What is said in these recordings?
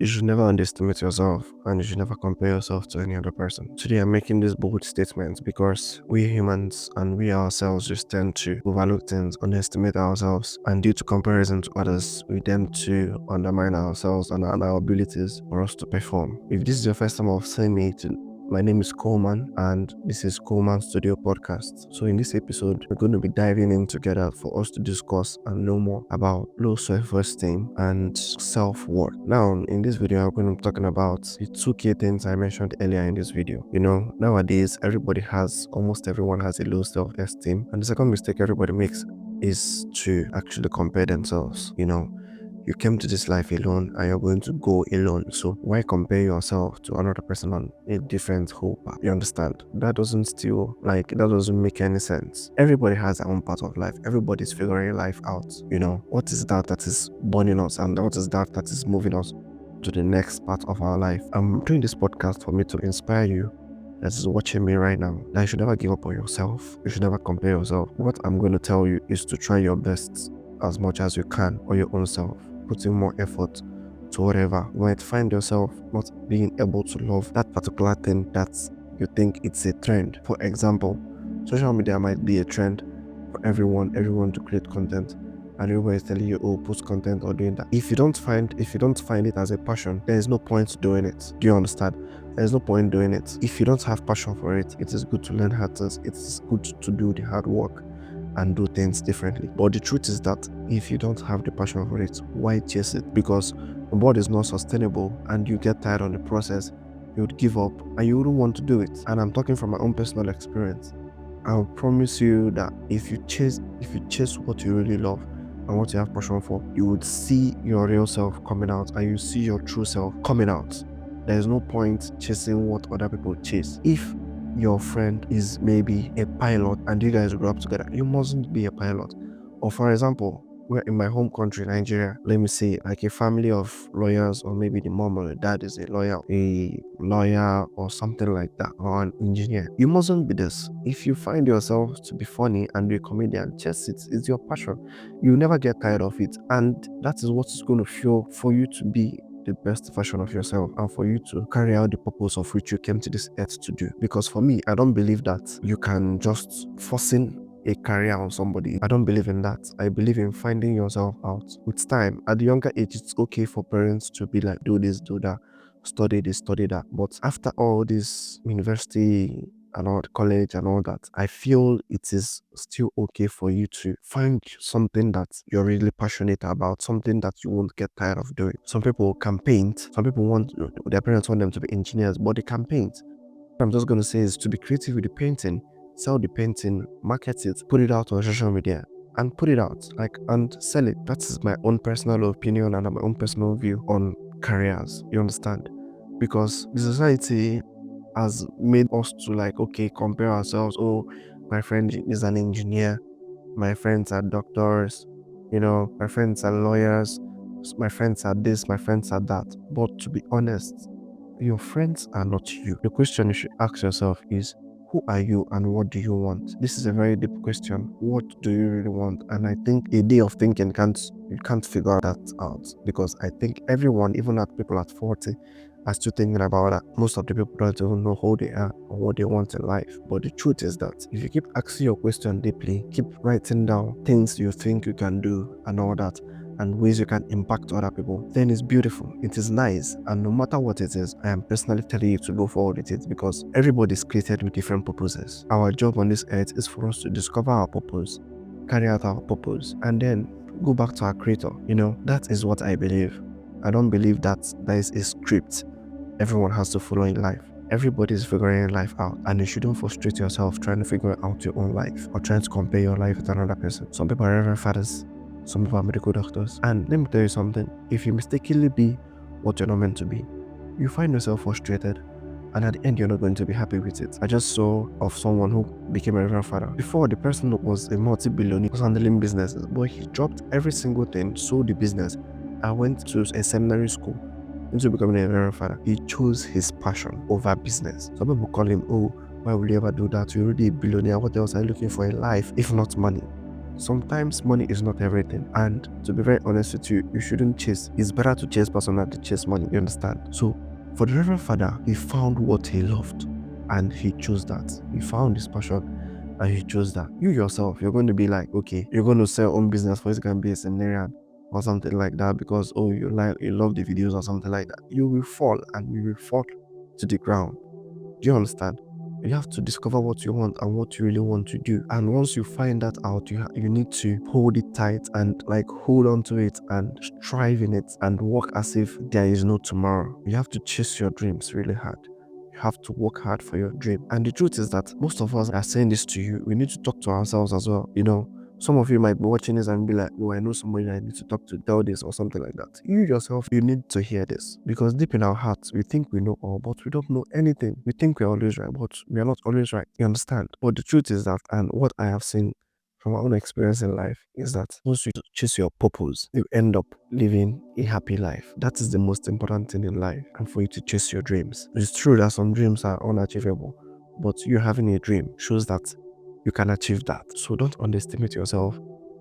You should never underestimate yourself, and you should never compare yourself to any other person. Today I'm making this bold statement because we humans and we ourselves just tend to overlook things, underestimate ourselves, and due to comparison to others, we tend to undermine ourselves and our abilities for us to perform. If this is your first time of seeing me, my name is Coleman, and this is Coleman Studio Podcast. So in this episode, we're going to be diving in together for us to discuss and know more about low self-esteem and self-worth. Now, in this video, I'm going to be talking about the two key things I mentioned earlier in this video. Nowadays, almost everyone has a low self-esteem, and the second mistake everybody makes is to actually compare themselves. You came to this life alone and you're going to go alone. So why compare yourself to another person on a different whole path? You understand? That doesn't make any sense. Everybody has their own part of life. Everybody's figuring life out. What is that is burning us, and what is that is moving us to the next part of our life? I'm doing this podcast for me to inspire you that is watching me right now, that you should never give up on yourself. You should never compare yourself. What I'm going to tell you is to try your best as much as you can on your own self. Put in more effort to whatever. You might find yourself not being able to love that particular thing that you think it's a trend. For example, social media might be a trend for everyone to create content, and everybody is telling you, oh, post content or doing that. If you don't find it as a passion, there is no point doing it. Do you understand? There's no point doing it. If you don't have passion for it, it is good to learn how to. It's good to do the hard work and do things differently. But the truth is that if you don't have the passion for it, why chase it? Because the board is not sustainable and you get tired on the process, you would give up and you wouldn't want to do it. And I'm talking from my own personal experience. I'll promise you that if you chase what you really love and what you have passion for, you would see your real self coming out and you see your true self coming out. There is no point chasing what other people chase. If your friend is maybe a pilot and you guys grow up together, you mustn't be a pilot. Or for example, we're in my home country, Nigeria, let me say, like a family of lawyers, or maybe the mom or the dad is a lawyer or something like that, or an engineer. You mustn't be this. If you find yourself to be funny and be a comedian, just it's your passion. You never get tired of it, and that is what is going to fuel for you to be the best version of yourself and for you to carry out the purpose of which you came to this earth to do. Because for me, I don't believe that you can just forcing a career on somebody. I don't believe in that. I believe in finding yourself out with time. At the younger age, it's okay for parents to be like, do this, do that, study this, study that. But after all this university and all college and all that, I feel it is still okay for you to find something that you're really passionate about, something that you won't get tired of doing. Some people can paint. Some people their parents want them to be engineers, but they can paint. What I'm just going to say is to be creative with the painting, sell the painting, market it, put it out on social media, and put it out, and sell it. That is my own personal opinion and my own personal view on careers. You understand? Because the society has made us to compare ourselves. Oh, my friend is an engineer, my friends are doctors, my friends are lawyers, my friends are this, my friends are that. But to be honest, your friends are not you. The question you should ask yourself is, who are you and what do you want? This is a very deep question. What do you really want? And I think a day of thinking you can't figure that out, because I think everyone, even at people at 40, are still thinking about that. Most of the people don't even know who they are or what they want in life. But the truth is that if you keep asking your question deeply, keep writing down things you think you can do and all that, and ways you can impact other people, then it's beautiful. It is nice. And no matter what it is, I am personally telling you to go forward with it, because everybody is created with different purposes. Our job on this earth is for us to discover our purpose, carry out our purpose, and then go back to our creator. That is what I believe. I don't believe that there is a script everyone has to follow in life. Everybody is figuring life out, and you shouldn't frustrate yourself trying to figure out your own life or trying to compare your life with another person. Some people are reverend fathers, some people are medical doctors, and let me tell you something. If you mistakenly be what you're not meant to be, you find yourself frustrated, and at the end you're not going to be happy with it. I just saw of someone who became a reverend father. Before, the person was a multi-billionaire, was handling businesses, but he dropped every single thing, sold the business, and went to a seminary school into becoming a reverend father. He chose his passion over business. Some people call him, oh, why will you ever do that? You're already a billionaire. What else are you looking for in life if not money? sometimes money is not everything. And to be very honest with you, you shouldn't chase. It's better to chase person than to chase money. You understand? So for the Reverend Father, he found what he loved and he chose that. He found his passion and he chose that. You yourself, you're going to be like, okay, you're going to sell your own business for it can be a seminarian or something like that because you love the videos or something like that. You will fall and you will fall to the ground. Do you understand? You have to discover what you want and what you really want to do. And once you find that out, you need to hold it tight and hold on to it and strive in it and work as if there is no tomorrow. You have to chase your dreams really hard. You have to work hard for your dream. And the truth is that most of us are saying this to you. We need to talk to ourselves as well. Some of you might be watching this and be like, oh, I know somebody I need to talk to, tell this or something like that. You yourself, you need to hear this because deep in our hearts, we think we know all, but we don't know anything. We think we're always right, but we are not always right. You understand? But the truth is that, and what I have seen from my own experience in life is that once you choose your purpose, you end up living a happy life. That is the most important thing in life, and for you to chase your dreams. It's true that some dreams are unachievable, but you having a dream shows that you can achieve that. So don't underestimate yourself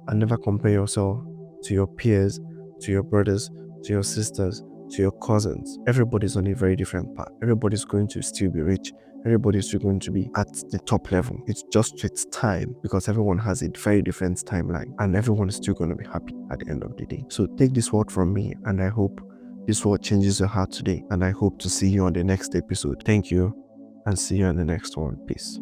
and never compare yourself to your peers, to your brothers, to your sisters, to your cousins. Everybody's on a very different path. Everybody's going to still be rich. Everybody's still going to be at the top level. It's just its time because everyone has a very different timeline and everyone is still going to be happy at the end of the day. So take this word from me and I hope this word changes your heart today and I hope to see you on the next episode. Thank you and see you on the next one. Peace.